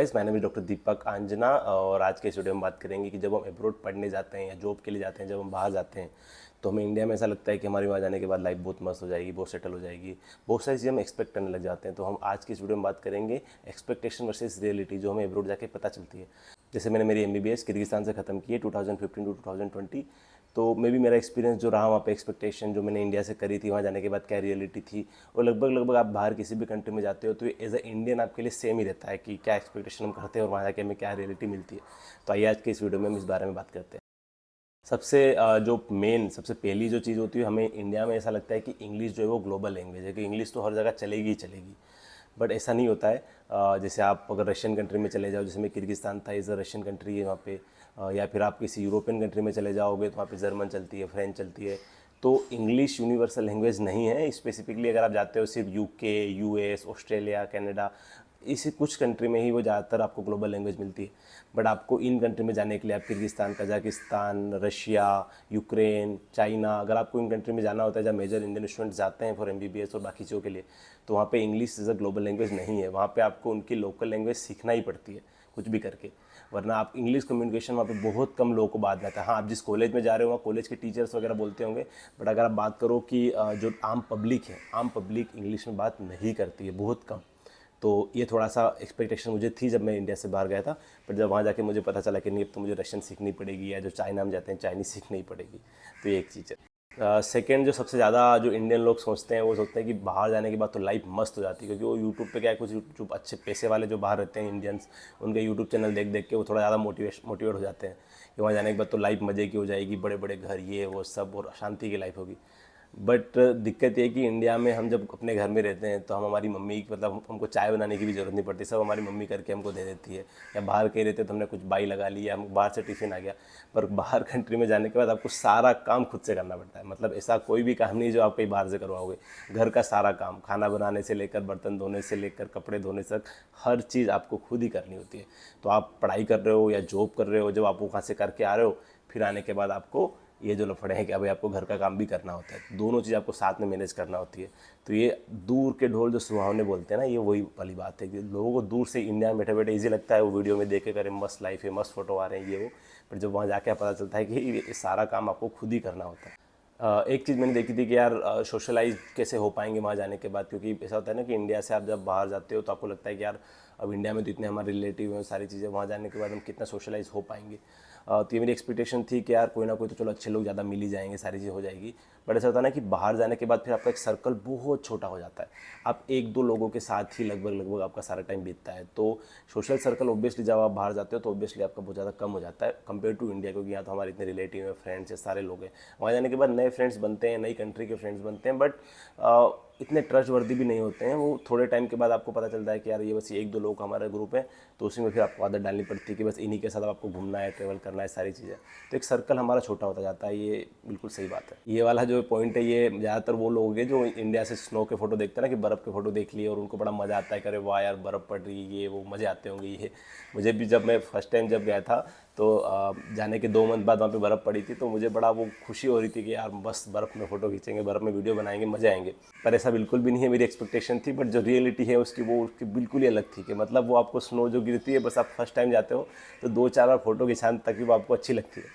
Guys, मैंने भी doctor दीपक आंजना और आज के इस वीडियो में बात करेंगे कि जब हम अब्रॉड पढ़ने जाते हैं या जॉब के लिए जाते हैं, जब हम बाहर जाते हैं तो हमें इंडिया में ऐसा लगता है कि हमारे वहाँ जाने के बाद लाइफ बहुत मस्त हो जाएगी, बहुत सेटल हो जाएगी, बहुत सारी चीज़ें हम एक्सपेक्ट करने लग जाते हैं। तो हम आज की इस वीडियो में बात करेंगे एक्सपेक्टेशन वर्सेस रियलिटी, जो हमें अब्रॉड जाके पता चलती है। जैसे मैंने मेरी MBBS किर्गिस्तान से ख़त्म की है 2015 टू 2020। तो मे भी मेरा एक्सपीरियंस जो रहा वहाँ पे, एक्सपेक्टेशन जो मैंने इंडिया से करी थी, वहाँ जाने के बाद क्या रियलिटी थी, और लगभग आप बाहर किसी भी कंट्री में जाते हो तो एज अ इंडियन आपके लिए सेम ही रहता है कि क्या एक्सपेक्टेशन हम करते हैं और वहाँ जाके हमें क्या रियलिटी मिलती है। तो आइए आज के इस वीडियो में हम इस बारे में बात करते हैं। सबसे पहली जो चीज़ होती है, हमें इंडिया में ऐसा लगता है कि इंग्लिश जो है वो ग्लोबल लैंग्वेज है, कि इंग्लिश तो हर जगह चलेगी ही चलेगी। बट ऐसा नहीं होता है। जैसे आप अगर रशियन कंट्री में चले जाओ, जैसे मैं किर्गिस्तान था, इज़ अ रशियन कंट्री है वहाँ पे, या फिर आप किसी यूरोपियन कंट्री में चले जाओगे तो वहाँ पे जर्मन चलती है, फ्रेंच चलती है। तो इंग्लिश यूनिवर्सल लैंग्वेज नहीं है। स्पेसिफिकली अगर आप जाते हो सिर्फ UK, US, ऑस्ट्रेलिया, कनाडा, इसी कुछ कंट्री में ही वो ज़्यादातर आपको ग्लोबल लैंग्वेज मिलती है। बट आपको इन कंट्री में जाने के लिए आप Kyrgyzstan, Kazakhstan, Russia, Ukraine, China, अगर आपको इन कंट्री में जाना होता है जहाँ मेजर इंडियन स्टूडेंट्स जाते हैं फॉर MBBS और बाकी चीज़ों के लिए, तो वहाँ पे English is a global language नहीं है। वहाँ पे आपको उनकी लोकल लैंग्वेज सीखना ही पड़ती है कुछ भी करके, वरना आप इंग्लिश कम्युनिकेशन वहाँ पे बहुत कम लोगों को बाद में आता है। हाँ, आप जिस कॉलेज में जा रहे हो वहाँ कॉलेज के टीचर्स वगैरह बोलते होंगे, बट अगर आप बात करो कि जो आम पब्लिक है, आम पब्लिक इंग्लिश में बात नहीं करती है, बहुत कम। तो ये थोड़ा सा एक्सपेक्टेशन मुझे थी जब मैं इंडिया से बाहर गया था। बट जब वहाँ जाके मुझे पता चला कि नहीं, अब तो मुझे रशियन सीखनी पड़ेगी, या जो चाइना में जाते हैं चाइनीज़ सीखनी ही पड़ेगी। तो ये एक चीज़ है। सेकेंड, जो सबसे ज़्यादा जो इंडियन लोग सोचते हैं, वो सोचते हैं कि बाहर जाने के बाद तो लाइफ मस्त हो जाती है, क्योंकि वो यूट्यूब पे क्या है, कुछ यूट्यूब अच्छे पैसे वाले जो बाहर रहते हैं इंडियंस, उनके यूट्यूब चैनल देख देख के वो थोड़ा ज़्यादा मोटिवेट हो जाते हैं कि वहाँ जाने के बाद तो लाइफ मज़े की हो जाएगी, बड़े बड़े घर, ये वो सब, और शांति की लाइफ होगी। बट दिक्कत ये है कि इंडिया में हम जब अपने घर में रहते हैं तो हम, हमारी मम्मी, मतलब हमको चाय बनाने की भी ज़रूरत नहीं पड़ती, सब हमारी मम्मी करके हमको दे देती है। या बाहर कहीं रहते तो हमने कुछ बाई लगा ली, या हम बाहर से टिफ़िन आ गया। पर बाहर कंट्री में जाने के बाद आपको सारा काम खुद से करना पड़ता है। मतलब ऐसा कोई भी काम नहीं जो आप कहीं बाहर से करवाओगे। घर का सारा काम, खाना बनाने से लेकर बर्तन धोने से लेकर कपड़े धोने तक, हर चीज़ आपको खुद ही करनी होती है। तो आप पढ़ाई कर रहे हो या जॉब कर रहे हो, जब आप वहाँ से करके आ रहे हो, फिर आने के बाद आपको ये जो लफड़े हैं कि अभी आपको घर का काम भी करना होता है, दोनों चीज़ आपको साथ में मैनेज करना होती है। तो ये दूर के ढोल जो सुहावने बोलते हैं ना, ये वही वाली बात है कि लोगों को दूर से इंडिया में बैठे बैठे ईजी लगता है, वो वीडियो में देख के करे मस्त लाइफ है, मस्त फोटो आ रहे हैं, ये वो। पर जब वहाँ जाके पता चलता है कि ये सारा काम आपको खुद ही करना होता है। एक चीज़ मैंने देखी थी कि यार सोशलाइज कैसे हो पाएंगे वहाँ जाने के बाद, क्योंकि ऐसा होता है ना कि इंडिया से आप जब बाहर जाते हो तो आपको लगता है कि यार अब इंडिया में तो इतने हमारे रिलेटिव हैं, सारी चीज़ें, वहाँ जाने के बाद हम कितना सोशलाइज हो पाएंगे। तो ये मेरी एक्सपेक्टेशन थी कि यार कोई ना कोई तो चलो अच्छे लोग ज़्यादा मिल ही जाएंगे, सारी चीज़ हो जाएगी। बट ऐसा होता है ना कि बाहर जाने के बाद फिर आपका एक सर्कल बहुत छोटा हो जाता है। आप एक दो लोगों के साथ ही लगभग आपका सारा टाइम बीतता है। तो सोशल सर्कल ऑब्वियसली जब आप बाहर जाते हो तो ऑब्वियसली आपका बहुत ज़्यादा कम हो जाता है कंपेयर टू इंडिया, क्योंकि यहाँ तो हमारे इतने रिलेटिव हैं, फ्रेंड्स हैं, सारे लोग हैं। वहाँ जाने के बाद नए फ्रेंड्स बनते हैं, नई कंट्री के फ्रेंड्स बनते हैं, बट इतने ट्रस्ट वर्दी भी नहीं होते हैं। वो थोड़े टाइम के बाद आपको पता चलता है कि यार ये बस एक दो लोग का हमारा ग्रुप है, तो उसी में फिर आपको आदत डालनी पड़ती है कि बस इन्हीं के साथ आपको घूमना है, ट्रैवल करना है, सारी चीज़ें। तो एक सर्कल हमारा छोटा होता जाता है, ये बिल्कुल सही बात है। ये वाला जो पॉइंट है, ये ज़्यादातर वो लोग हैं जो इंडिया से स्नो के फोटो देखते हैं ना, कि बर्फ़ के फोटो देख लिए और उनको बड़ा मज़ा आता है, करे वाह यार बर्फ़ पड़ रही है, ये वो मज़े आते होंगे। ये मुझे भी, जब मैं फर्स्ट टाइम जब गया था तो जाने के 2 मंथ बाद वहाँ पे बर्फ़ पड़ी थी, तो मुझे बड़ा वो खुशी हो रही थी कि यार बस बर्फ़ में फ़ोटो खींचेंगे, बर्फ़ में वीडियो बनाएंगे, मज़े आएंगे। पर ऐसा बिल्कुल भी नहीं है, मेरी एक्सपेक्टेशन थी। बट जो रियलिटी है उसकी बिल्कुल ही अलग थी, कि मतलब वो आपको स्नो जो गिरती है, बस आप फर्स्ट टाइम जाते हो तो 2-4 बार फ़ोटो खिंचाने तक भी वो आपको अच्छी लगती है।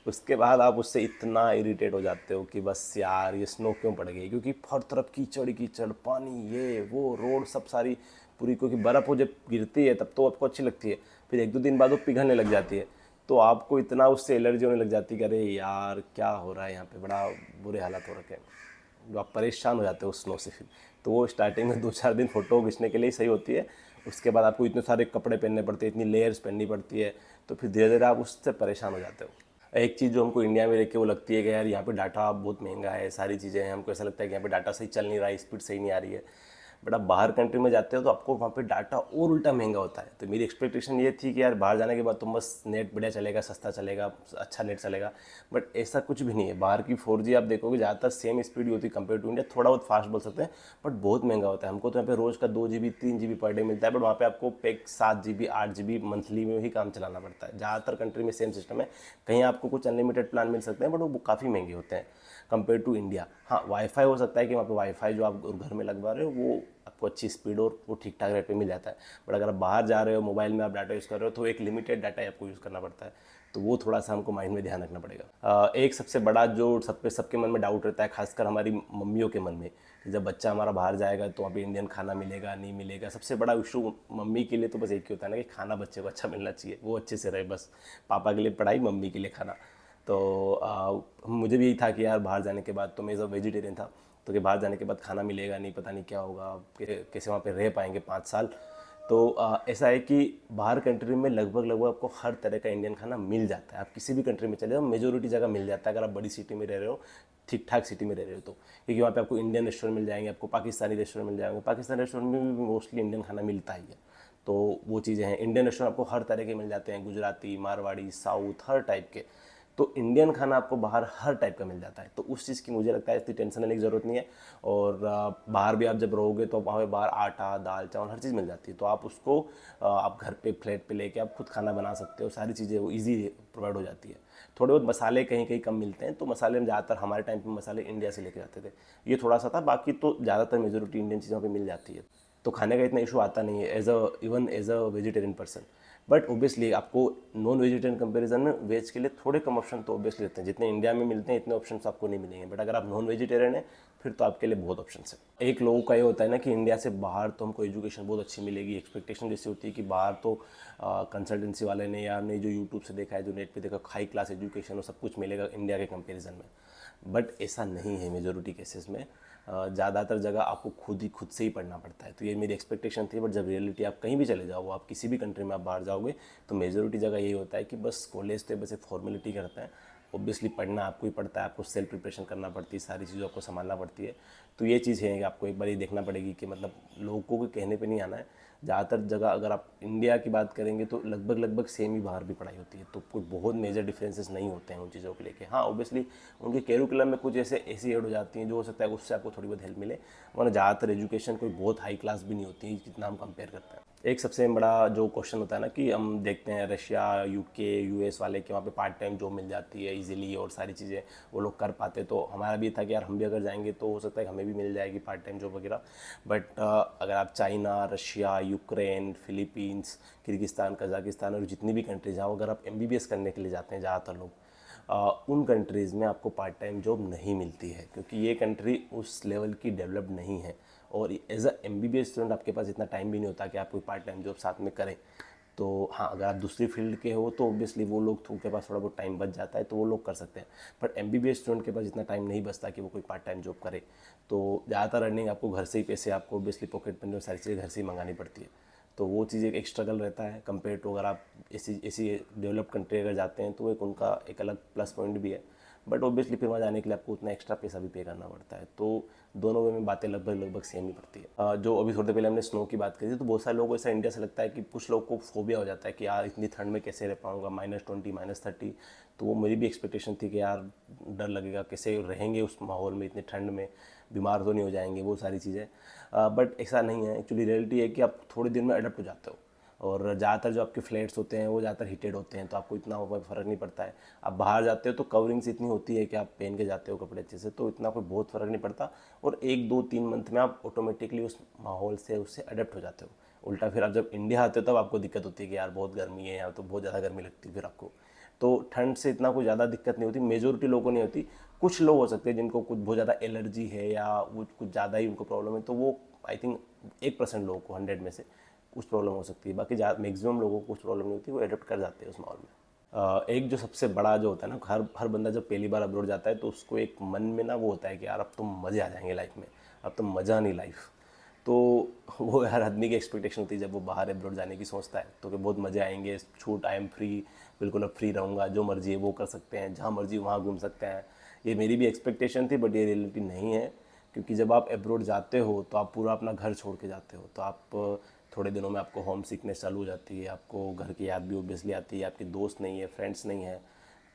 उसके बाद आप उससे इतना इरिटेट हो जाते हो कि बस यार ये स्नो क्यों पड़ गई, क्योंकि हर तरफ कीचड़ ही कीचड़, पानी, ये वो, रोड सब सारी पूरी, क्योंकि बर्फ़ वो जब गिरती है तब तो आपको अच्छी लगती है, फिर 1-2 दिन बाद वो पिघलने लग जाती है, तो आपको इतना उससे एलर्जी होने लग जाती है कि अरे यार क्या हो रहा है यहाँ पे, बड़ा बुरे हालात हो रखे हैं, जो आप परेशान हो जाते हो उस स्नो से। फिर तो वो स्टार्टिंग में 2-4 दिन फ़ोटो खींचने के लिए सही होती है, उसके बाद आपको इतने सारे कपड़े पहनने पड़ते हैं, इतनी लेयर्स पहननी पड़ती है, तो फिर धीरे धीरे आप उससे परेशान हो जाते हो। एक चीज़ जो हमको इंडिया में रह के वो लगती है कि यार यहाँ पे डाटा बहुत महंगा है, सारी चीज़ें हैं, हमको ऐसा लगता है कि यहाँ पे डाटा सही चल नहीं रहा है, स्पीड सही नहीं आ रही है। बट आप बाहर कंट्री में जाते हो तो आपको वहाँ पे डाटा और उल्टा महंगा होता है। तो मेरी एक्सपेक्टेशन ये थी कि यार बाहर जाने के बाद तुम बस नेट बढ़िया चलेगा, सस्ता चलेगा, अच्छा नेट चलेगा। बट ऐसा कुछ भी नहीं है। बाहर की 4G आप देखोगे ज़्यादातर सेम स्पीड ही होती है कंपेयर टू इंडिया, थोड़ा बहुत फास्ट बोल सकते हैं, बट बहुत महंगा होता है। हमको तो यहाँ पे रोज़ का 2 GB 3 GB पर डे मिलता है, बट वहाँ पे आपको पैक 7 GB 8 GB मंथली में ही काम चलाना पड़ता है। ज़्यादातर कंट्री में सेम सिस्टम है। कहीं आपको कुछ अनलिमिटेड प्लान मिल सकते हैं, बट वो काफ़ी महंगे होते हैं कंपेयर टू इंडिया। हाँ, वाईफाई हो सकता है कि वहाँ पे वाईफाई जो आप घर में लगवा रहे हो वो आपको अच्छी स्पीड और वो ठीक ठाक रेट पे मिल जाता है। बट अगर आप बाहर जा रहे हो, मोबाइल में आप डाटा यूज़ कर रहे हो, तो एक लिमिटेड डाटा आपको यूज़ करना पड़ता है। तो वो थोड़ा सा हमको माइंड में ध्यान रखना पड़ेगा। एक सबसे बड़ा जो सबके मन में डाउट रहता है, खासकर हमारी मम्मियों के मन में, कि जब बच्चा हमारा बाहर जाएगा तो वहाँ पे इंडियन खाना मिलेगा नहीं मिलेगा। सबसे बड़ा इशू मम्मी के लिए तो बस एक ही होता है ना कि खाना बच्चे को अच्छा मिलना चाहिए, वो अच्छे से रहे बस। पापा के लिए पढ़ाई, मम्मी के लिए खाना। तो मुझे भी यही था कि यार बाहर जाने के बाद, तो मैं जब वेजिटेरियन था, तो कि बाहर जाने के बाद खाना मिलेगा नहीं, पता नहीं क्या होगा, कैसे वहाँ पे रह पाएंगे 5 साल। तो ऐसा है कि बाहर कंट्री में लगभग लगभग आपको हर तरह का इंडियन खाना मिल जाता है। आप किसी भी कंट्री में चले जाओ, मेजोरिटी जगह मिल जाता है, अगर आप बड़ी सिटी में रह रहे हो, ठीक ठाक सिटी में रह रहे हो तो। क्योंकि वहाँ पे आपको इंडियन रेस्टोरेंट मिल जाएंगे, आपको पाकिस्तानी रेस्टोरेंट मिल जाएंगे। पाकिस्तानी रेस्टोरेंट में भी मोस्टली इंडियन खाना मिलता ही है। तो वो चीज़ें हैं। इंडियन रेस्टोरेंट आपको हर तरह के मिल जाते हैं, गुजराती, मारवाड़ी, साउथ, हर टाइप के। तो इंडियन खाना आपको बाहर हर टाइप का मिल जाता है। तो उस चीज़ की मुझे लगता है इतनी टेंशन लेने की ज़रूरत नहीं है। और बाहर भी आप जब रहोगे तो वहाँ पे बाहर आटा, दाल, चावल हर चीज़ मिल जाती है। तो आप उसको आप घर पे फ्लैट पे लेके आप खुद खाना बना सकते हो। सारी चीज़ें वो ईजी प्रोवाइड हो जाती है। थोड़े बहुत मसाले कहीं कहीं कम मिलते हैं, तो मसाले हम ज़्यादातर, हमारे टाइम पे मसाले इंडिया से लेके जाते थे। ये थोड़ा सा था, बाकी तो ज़्यादातर मेजोरिटी इंडियन चीज़ों पे मिल जाती है। तो खाने का इतना इशू आता नहीं है even as a vegetarian person. But obviously आपको नॉन वेजिटेरियन कंपैरिजन में वेज के लिए थोड़े कम ऑप्शन तो ओबियसली रहते हैं। जितने इंडिया में मिलते हैं इतने ऑप्शन आपको नहीं मिलेंगे। बट अगर आप नॉन वेजिटेरियन है, फिर तो आपके लिए बहुत ऑप्शन है। एक लोगों का ये होता है ना कि इंडिया से बाहर तो हमको एजुकेशन बहुत अच्छी मिलेगी, एक्सपेक्टेशन जैसी होती है कि बाहर तो कंसल्टेंसी वाले ने या हमने जो यूट्यूब से देखा है, जो नेट पे देखा, हाई क्लास एजुकेशन और सब कुछ मिलेगा इंडिया के कंपेरिजन में। बट ऐसा नहीं है मेजोरिटी केसेस में। ज़्यादातर जगह आपको खुद से ही पढ़ना पड़ता है। तो ये मेरी एक्सपेक्टेशन थी। बट जब रियलिटी, आप कहीं भी चले जाओ, आप किसी भी कंट्री में आप बाहर जाओगे, तो मेजोरिटी जगह यही होता है कि बस कॉलेज तो बस एक फॉर्मेलिटी करता है। ऑब्वियसली पढ़ना आपको ही पड़ता है, आपको सेल्फ प्रिपरेशन करना पड़ती है, सारी चीज़ों आपको संभालना पड़ती है। तो ये चीज़ है कि आपको एक बार ये देखना पड़ेगी कि मतलब लोगों के कहने पे नहीं आना है। ज़्यादातर जगह अगर आप इंडिया की बात करेंगे तो लगभग लगभग सेम ही बाहर भी पढ़ाई होती है। तो कोई बहुत मेजर डिफरेंसेस नहीं होते हैं उन चीज़ों को लेके। हाँ, ऑब्वियसली उनके कैरिकुलम में कुछ ऐसी ऐड हो जाती हैं जो हो सकता है उससे आपको थोड़ी बहुत हेल्प मिले, वरना ज़्यादातर एजुकेशन कोई बहुत हाई क्लास भी नहीं होती है जितना हम कंपेयर करते हैं। एक सबसे बड़ा जो क्वेश्चन होता है ना कि हम देखते हैं रशिया, यूके, यूएस वाले के वहाँ पे पार्ट टाइम जॉब मिल जाती है इजीली और सारी चीज़ें वो लोग कर पाते। तो हमारा भी था कि यार हम भी अगर जाएंगे तो हो सकता है कि हमें भी मिल जाएगी पार्ट टाइम जॉब वगैरह। बट अगर आप China, Russia, Ukraine, Philippines, Kyrgyzstan, Kazakhstan और जितनी भी कंट्रीज हैं, अगर आप एमबीबीएस करने के लिए जाते हैं ज़्यादातर लोग, उन कंट्रीज़ में आपको पार्ट टाइम जॉब नहीं मिलती है, क्योंकि ये कंट्री उस लेवल की डेवलप नहीं है। और एज अ एमबीबीएस स्टूडेंट आपके पास इतना टाइम भी नहीं होता कि आप कोई पार्ट टाइम जॉब साथ में करें। तो हाँ, अगर आप दूसरी फील्ड के हो तो ऑब्वियसली वो लोग, उनके पास थोड़ा बहुत टाइम बच जाता है तो वो लोग कर सकते हैं। बट एमबीबीएस स्टूडेंट के पास इतना टाइम नहीं बचता कि वो कोई पार्ट टाइम जॉब करे। तो ज़्यादातर अर्निंग आपको घर से ही, पैसे आपको ऑब्वियसली पॉकेट मनी और सारी चीज़ें घर से ही मंगानी पड़ती है। तो वो चीज़ एक स्ट्रगल रहता है कंपेयर टू अगर आप ऐसी डेवलप कंट्री अगर जाते हैं, तो एक उनका एक अलग प्लस पॉइंट भी है। बट ऑब्वियसली फिर वहाँ जाने के लिए आपको उतना एक्स्ट्रा पैसा भी पे करना पड़ता है। तो दोनों वे में बातें लगभग लगभग सेम ही पड़ती है। जो अभी थोड़ी देर पहले हमने स्नो की बात करी थी, तो बहुत सारे लोगों को ऐसा इंडिया से लगता है कि कुछ लोगों को फोबिया हो जाता है कि यार इतनी ठंड में कैसे रह पाऊंगा, -20, -30। तो वो मेरी भी एक्सपेक्टेशन थी कि यार डर लगेगा, कैसे रहेंगे उस माहौल में इतनी ठंड में, बीमार तो नहीं हो जाएंगे, वो सारी चीज़ें। बट ऐसा नहीं है। एक्चुअली रियलिटी है कि आप थोड़े दिन में अडप्ट हो जाते हो। और ज़्यादातर जो आपके फ्लैट्स होते हैं वो ज़्यादातर हीटेड होते हैं, तो आपको इतना फ़र्क नहीं पड़ता है। आप बाहर जाते हो तो कवरिंग्स इतनी होती है कि आप पहन के जाते हो कपड़े अच्छे से, तो इतना कोई बहुत फ़र्क नहीं पड़ता। और 1, 2, 3 मंथ में आप ऑटोमेटिकली उस माहौल से उससे अडेप्ट हो जाते हो। उल्टा फिर आप जब इंडिया आते हो तब आपको दिक्कत होती है कि यार बहुत गर्मी है यहाँ, तो बहुत ज़्यादा गर्मी लगती है फिर आपको। तो ठंड से इतना कोई ज़्यादा दिक्कत नहीं होती, मेजोरिटी लोगों को नहीं होती। कुछ लोग हो सकते हैं जिनको कुछ बहुत ज़्यादा एलर्जी है या वो कुछ ज़्यादा ही उनको प्रॉब्लम है, तो वो आई थिंक 1% लोगों को 100 में से कुछ प्रॉब्लम हो सकती है। बाकी मैक्सिमम लोगों को कुछ प्रॉब्लम नहीं होती, वो एडप्ट कर जाते हैं उस माहौल में। एक जो सबसे बड़ा जो होता है ना, हर बंदा जब पहली बार अब्रॉड जाता है तो उसको एक मन में ना वो होता है कि यार अब तो मज़े आ जाएंगे लाइफ में, अब तो मज़ा नहीं लाइफ। तो वो हर आदमी की एक्सपेक्टेशन होती है जब वो बाहर अब्रॉड जाने की सोचता है, तो कि बहुत मज़े आएंगे, छूट, आई एम फ्री, बिल्कुल अब फ्री रहूँगा, जो मर्जी है वो कर सकते हैं, जहाँ मर्जी वहाँ घूम सकते हैं। ये मेरी भी एक्सपेक्टेशन थी, बट ये रियलिटी नहीं है। क्योंकि जब आप अब्रॉड जाते हो तो आप पूरा अपना घर छोड़ के जाते हो, तो आप थोड़े दिनों में आपको होम सिकनेस चालू हो जाती है, आपको घर की याद भी ओबियसली आती है, आपके दोस्त नहीं है, फ्रेंड्स नहीं है।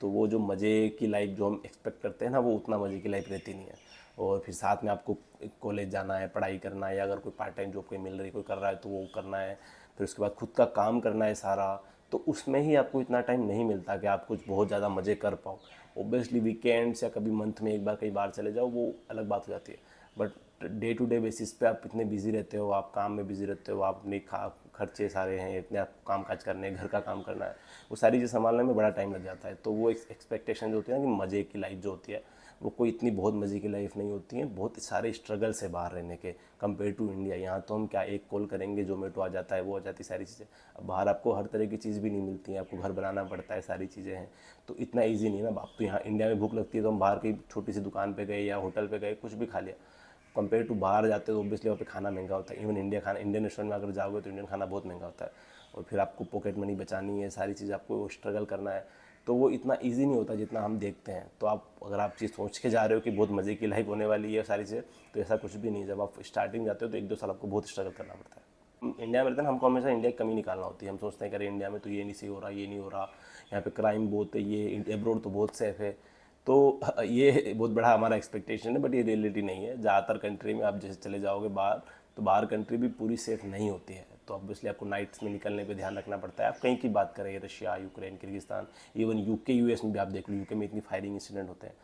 तो वो जो मज़े की लाइफ जो हम एक्सपेक्ट करते हैं ना, वो उतना मज़े की लाइफ रहती नहीं है। और फिर साथ में आपको कॉलेज जाना है, पढ़ाई करना है, या अगर कोई पार्ट टाइम जॉब कोई मिल रही कोई कर रहा है तो वो करना है। फिर उसके बाद खुद का काम करना है सारा। तो उसमें ही आपको इतना टाइम नहीं मिलता कि आप कुछ बहुत ज़्यादा मज़े कर पाओ। ओबियसली वीकेंड्स या कभी मंथ में एक बार कई बार चले जाओ, वो अलग बात हो जाती है। But day to day basis पे आप इतने बिजी रहते हो, आप काम में बिजी रहते हो, आप अपने खर्चे सारे हैं, इतने आप काम काज करने हैं, घर का काम करना है, वो सारी चीज़ संभालने में बड़ा टाइम लग जाता है। तो वो एक्सपेक्टेशन जो होती है ना कि मज़े की लाइफ जो होती है, वो कोई इतनी बहुत मज़े की लाइफ नहीं होती है, बहुत सारे स्ट्रगल से बाहर रहने के कंपेयर टू इंडिया। यहाँ तो हम क्या एक कॉल करेंगे, जोमेटो आ जाता है, वो आ जाती है सारी चीज़ें। अब बाहर आपको हर तरह की चीज़ भी नहीं मिलती है, आपको घर बनाना पड़ता है, सारी चीज़ें हैं, तो इतना ईजी नहीं है ना। आप तो यहाँ इंडिया में भूख लगती है तो हम बाहर की छोटी सी दुकान पर गए या होटल पर गए, कुछ भी खा लिया। कंपेयर टू बाहर जाते तो ऑब्वियसली वहाँ पे खाना महंगा होता है। इवन इंडियन रेस्टोरेंट में अगर जाओगे तो इंडियन खाना बहुत महंगा होता है, और फिर आपको पॉकेट मनी बचानी है, सारी चीज़ आपको स्ट्रगल करना है, तो वो इतना इजी नहीं होता जितना हम देखते हैं। तो आप अगर आप चीज़ सोच के जा रहे हो कि बहुत मज़े की लाइफ होने वाली है सारी चीज़ें, तो ऐसा कुछ भी नहीं है। जब आप स्टार्टिंग जाते हो तो 1-2 साल आपको बहुत स्ट्रगल करना पड़ता है। इंडिया में रहते हैं, हमको हमेशा इंडिया की कमी निकालना होती है। हम सोचते हैं कि अरे इंडिया में तो ये नहीं सही हो रहा, ये नहीं हो रहा, यहाँ पे क्राइम बहुत है, ये एब्रोड तो बहुत सेफ है। तो ये बहुत बड़ा हमारा एक्सपेक्टेशन है, बट ये रियलिटी नहीं है। ज़्यादातर कंट्री में आप जैसे चले जाओगे बाहर, तो बाहर कंट्री भी पूरी सेफ नहीं होती है। तो ऑब्वियसली आपको नाइट्स में निकलने पे ध्यान रखना पड़ता है। आप कहीं की बात करें, Russia, Ukraine, Kyrgyzstan, even UK, US में भी आप देख लो, यूके में इतनी फायरिंग इंसिडेंट होते हैं।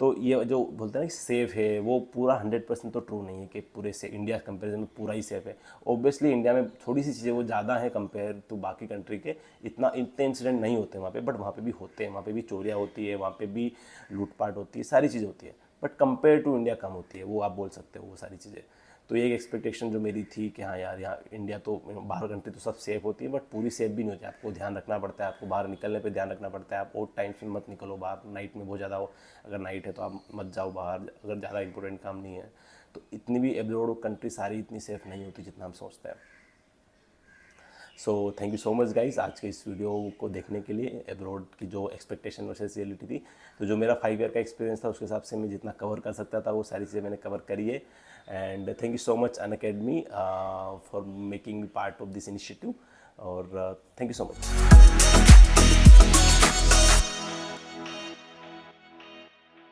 तो ये जो बोलते हैं ना कि सेफ़ है, वो पूरा 100% तो ट्रू नहीं है कि पूरे से इंडिया कंपेरिजन में पूरा ही सेफ़ है। ऑब्वियसली इंडिया में थोड़ी सी चीज़ें वो ज़्यादा हैं कंपेयर टू बाकी कंट्री के, इतने इंसिडेंट नहीं होते वहाँ पे, बट वहाँ पे भी होते हैं। वहाँ पे भी चोरियाँ होती है, वहाँ पे भी लूटपाट होती है, सारी चीज़ें होती है, बट कंपेयर टू इंडिया कम होती है, वो आप बोल सकते हो वो सारी चीज़ें। तो ये एक एक्सपेक्टेशन जो मेरी थी कि हाँ यार, यहाँ इंडिया तो बाहर कंट्री तो सब सेफ़ होती है, बट पूरी सेफ भी नहीं होती है। आपको ध्यान रखना पड़ता है, आपको बाहर निकलने पे ध्यान रखना पड़ता है। आप और टाइम से मत निकलो बाहर, नाइट में बहुत ज़्यादा हो, अगर नाइट है तो आप मत जाओ बाहर, अगर ज़्यादा इंपॉर्टेंट काम नहीं है। तो इतनी भी एब्रॉड कंट्री सारी इतनी सेफ़ नहीं होती जितना हम सोचते हैं। So thank you so much guys आज के इस वीडियो को देखने के लिए। एब्रॉड की जो एक्सपेक्टेशन वर्सेस रियलिटी थी, तो जो मेरा 5 ईयर का एक्सपीरियंस था उसके हिसाब से मैं जितना कवर कर सकता था वो सारी चीज़ें मैंने कवर करी है। And thank you so much Unacademy for making me part of this initiative, और थैंक यू सो मच।